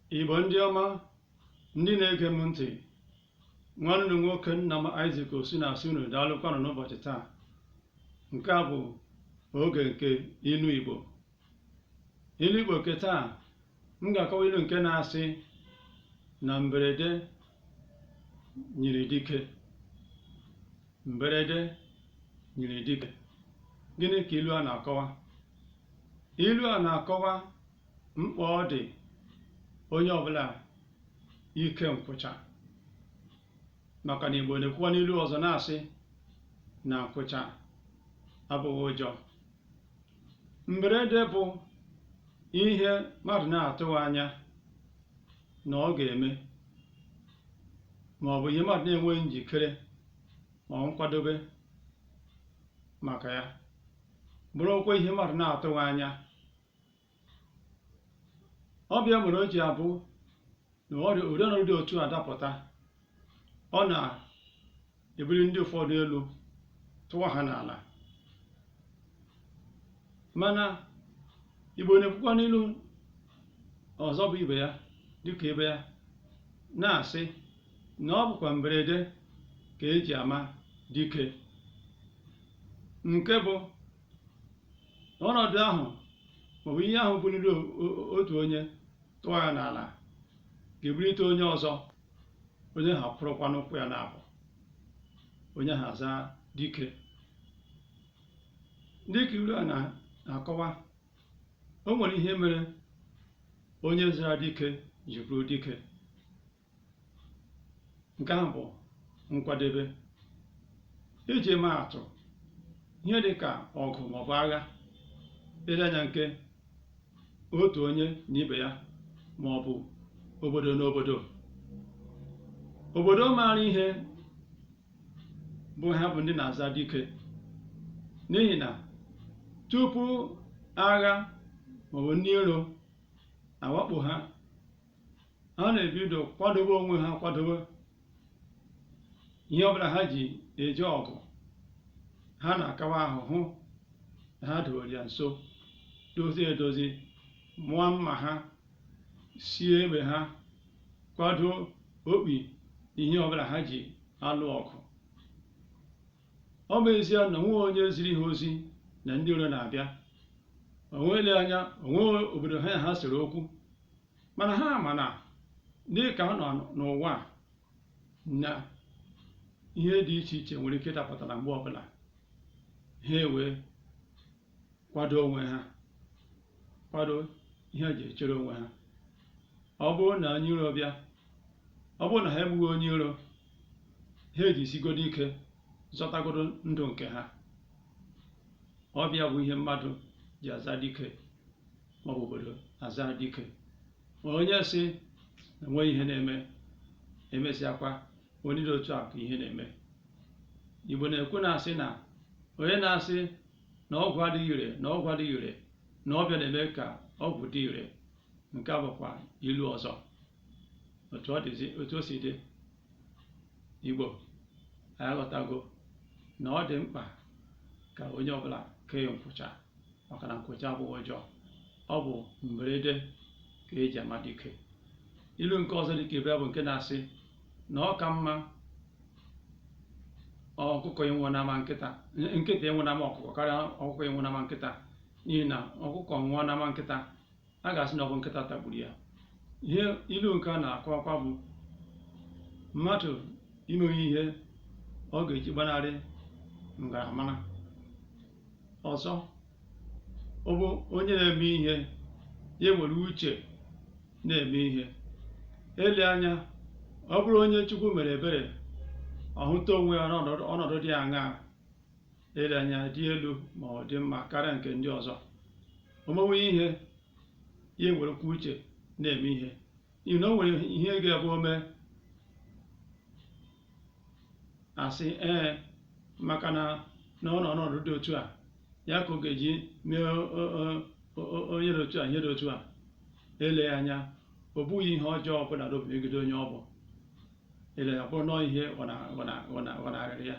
Igbo ndị ọma, ndị na-ege m ntị, nwanne nwoke nna m Isaac Osinachi unu daalụkwanụ n'ụbọchị taa. Nke a bụ oge nke ilu Igbo. Ilu Igbo nke taa, m ga-akọwa ilu nke na-asị na mberede nyiri dike. Mberede nyiri dike. Gịnị ka ilu a na-akọwa? Ilu a na-akọwa mkpa ọ dị onye ọbụla ike nkwụcha, maka na Igbo na-ekwukwa n'ilu ọzọ na-asị na nkwụcha abụghị ụjọ. Mberede bụ ihe mmadụ na-atụghị anya na ọ ga-eme, ma ọ bụ ihe mmadụ na-enweghị njikere ma ọ nkwadobe maka ya, bụrụkwa ihe mmadụ na-atụghị anya. Ọbịa mere o ji abụ na ụdị ọnọdụ dị otu a dapụta, ọ na-ebuli ndị ụfọdụ elu tụwa ha n'ala. Mana Igbo na-ekwukwa n'ilu ọzọ bụ ibe ya dịka ibe ya, na-asị na ọ bụkwa mberede ka eji ama dike, nke bụ ọnọdụ ahụ maọbụ ihe ahụ buliri otu onye tụọ ya n'ala ga-ebulite onye ọzọ, onye ha kwụrụkwa n'ụkwụ ya n'abụ, onye ha zaa dike. Dịka ilu a na-akọwa, o nwere ihe mere onye zara dike ji bụrụ dike. Nke ahụ bụ nkwadebe. Iji maa atụ ihe dị ka ọgụ maọbụ agha, ile anya nke otu onye na ibe ya maọbụ obodo n'obodo. Obodo maara ihe bụ ha bụ ndị na-aza dike, n'ihi na tupu agha maọbụ ndị iro awakpo ha, ha na-ebido kwadobe onwe ha, kwadobe ihe ọbụla ha ji eje ọgụ. Ha na-akawa ahụ hụ na ha dowere ya nso, dozie edozi, mụọ mma ha, sie egbe ha, kwado okpi ihe ọbụla ha ji alụ ọgụ. Ọ bụ ezie na onwe onye ziri ha ozi na ndị iro na-abịa, onwele anya onwe obodo ha sere okwu, mana ha mana dị ka ha nọ n'ụwa na ihe dị iche iche nwere ike ịdapụta na mgbe ọbụla, ha ewee kwado onwe ha, kwado ihe eji echere onwe ha. Ọ bụrụ na onye iro bịa, ọ bụrụ na ha egbughị onye iro, ha ejisigodo ike zọtagodo ndụ nke ha. Ọbịa bụ ihe mmadụ ji aza dike, maọbụ obodo aza dike. Ma onye sị na enweghị ihe na-eme, emesịakwa onye dị otu a ka ihe na-eme. Igbo na-ekwu na-asị na onye na-asị na ọgwụ adịghị ire, na ọgwụ adịghị ire, na ọbịa na-eme ka ọgwụ dị ire. Nke a bụkwa ilu ọzọ. Otu o si dị, Igbo anyị aghọtago na ọ dị mkpa ka onye ọbụla kee nkwụcha, maka na nkwụcha abụghị ụjọ. Ọ bụ mberede ka eji ama dike. Ilu nke ọzọ dịka ibe ya bụ nke na-asị na ọ ka mma ọkụkọ ịnwụ n'ama nkịta, nkịta ịnwụ n'ama ọkụkọ karịa ọkụkọ ịnwụ n'ama nkịta. N'ihi na ọkụkọ nwụọ n'ama nkịta, a ga-asị na ọ bụ nkịta tagburu ya. Ihe ilu nke a na-akọwakwa bụ mmadụ imeghị ihe ọ ga-eji gbanarị ngaramara. Ọzọ, ọ bụ onye na-eme ihe ya were uche na-eme ihe. Ele anya, ọ bụrụ onye Chukwu mere ebere, ọ hụta onwe ya n'ọnọdụ dị aṅaa, ele anya dị elu ma ọ dị mma karịa nke ndị ọzọ. O mewe ihe, ya ewerekwa uche na-eme ihe, n'ihi na o nwere ihe ga-abụ ome asị maka na ọ nọ ọnọdụ dị otu a, ya ka ọ ga-eji mee onye dị otu a ihe dị otu a. Ele anya, ọ bụghị ihe ọjọọ ọbụla n'obi megide onye ọ bụ. Ele ya bụrụ nọọ ihe ọ na-arịrị ya.